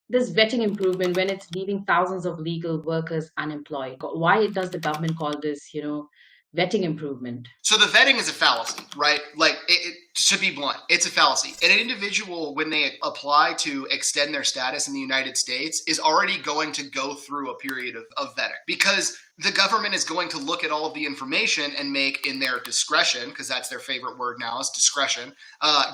this vetting improvement when it's leaving thousands of legal workers unemployed? Why does the government call this, vetting improvement? So the vetting is a fallacy, right? Like, to be blunt, it's a fallacy. And an individual, when they apply to extend their status in the United States, is already going to go through a period of vetting, because the government is going to look at all of the information and make, in their discretion, because that's their favorite word now, is discretion,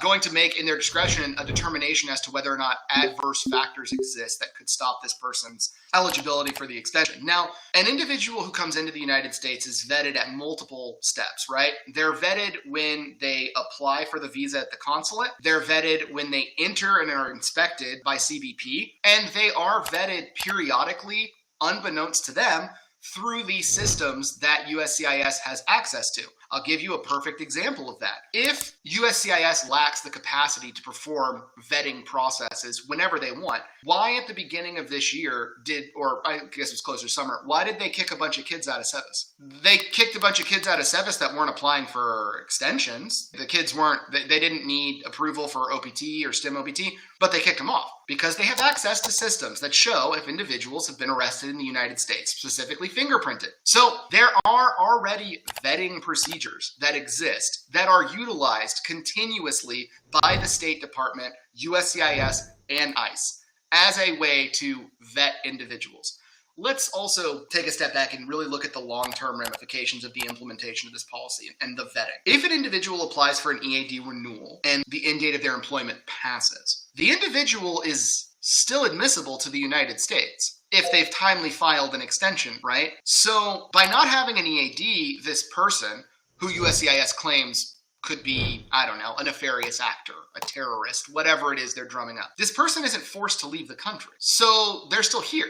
going to make in their discretion a determination as to whether or not adverse factors exist that could stop this person's eligibility for the extension. Now, an individual who comes into the United States is vetted at multiple steps, right? They're vetted when they apply for the visa at the consulate. They're vetted when they enter and are inspected by CBP. And they are vetted periodically, unbeknownst to them, through these systems that USCIS has access to. I'll give you a perfect example of that. If USCIS lacks the capacity to perform vetting processes whenever they want, why at the beginning of this year or I guess it's closer to summer, why did they kick a bunch of kids out of SEVIS? They kicked a bunch of kids out of SEVIS that weren't applying for extensions. The kids they didn't need approval for OPT or STEM OPT, but they kicked them off because they have access to systems that show if individuals have been arrested in the United States, specifically fingerprinted. So there are already vetting procedures that exist that are utilized continuously by the State Department, USCIS, and ICE as a way to vet individuals. Let's also take a step back and really look at the long-term ramifications of the implementation of this policy and the vetting. If an individual applies for an EAD renewal and the end date of their employment passes, the individual is still admissible to the United States if they've timely filed an extension, right? So by not having an EAD, this person who USCIS claims could be, I don't know, a nefarious actor, a terrorist, whatever it is they're drumming up, this person isn't forced to leave the country. So they're still here.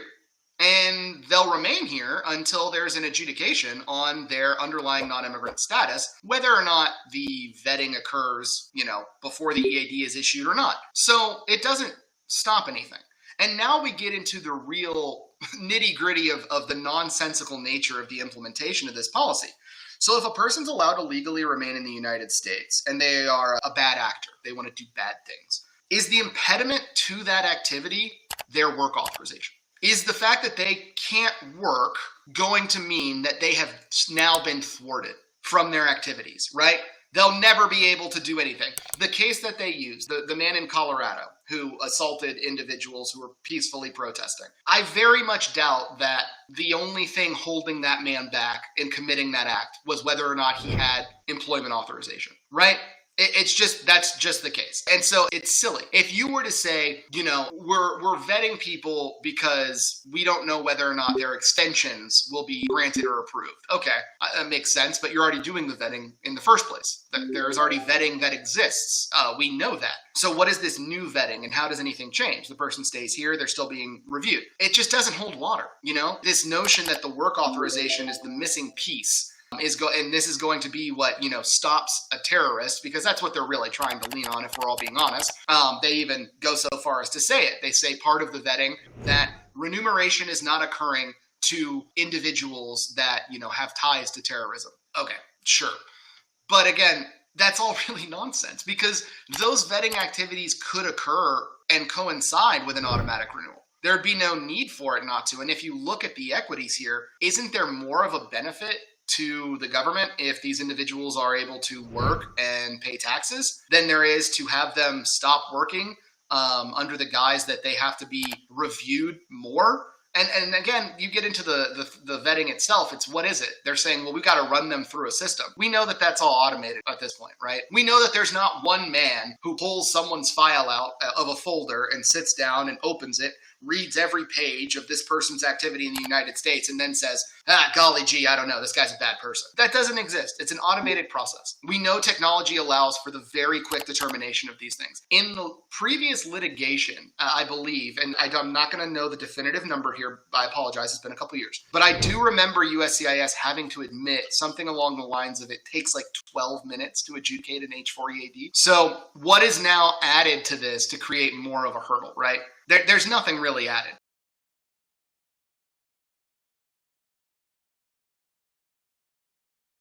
And they'll remain here until there's an adjudication on their underlying non-immigrant status, whether or not the vetting occurs, before the EAD is issued or not. So it doesn't stop anything. And now we get into the real nitty-gritty of the nonsensical nature of the implementation of this policy. So if a person's allowed to legally remain in the United States and they are a bad actor, they want to do bad things, is the impediment to that activity their work authorization? Is the fact that they can't work going to mean that they have now been thwarted from their activities, right? They'll never be able to do anything. The case that they used, the man in Colorado who assaulted individuals who were peacefully protesting, I very much doubt that the only thing holding that man back in committing that act was whether or not he had employment authorization, right? That's just the case. And so it's silly. If you were to say, we're vetting people because we don't know whether or not their extensions will be granted or approved. Okay, that makes sense, but you're already doing the vetting in the first place. There is already vetting that exists. We know that. So what is this new vetting and how does anything change? The person stays here, they're still being reviewed. It just doesn't hold water, This notion that the work authorization is the missing piece and this is going to be what stops a terrorist, because that's what they're really trying to lean on, if we're all being honest. They even go so far as to say it. They say part of the vetting that remuneration is not occurring to individuals that have ties to terrorism. Okay, sure, but again, that's all really nonsense, because those vetting activities could occur and coincide with an automatic renewal. There'd be no need for it not to. And if you look at the equities here, isn't there more of a benefit to the government if these individuals are able to work and pay taxes than there is to have them stop working under the guise that they have to be reviewed more? And again, you get into the vetting itself. It's, what is it? They're saying, well, we've got to run them through a system. We know that that's all automated at this point, right? We know that there's not one man who pulls someone's file out of a folder and sits down and opens it, reads every page of this person's activity in the United States, and then says, golly gee, I don't know, this guy's a bad person. That doesn't exist. It's an automated process. We know technology allows for the very quick determination of these things. In the previous litigation, I believe, and I'm not going to know the definitive number here, I apologize, it's been a couple years, but I do remember USCIS having to admit something along the lines of it takes like 12 minutes to adjudicate an H-4 EAD. So what is now added to this to create more of a hurdle, right? There's nothing really added.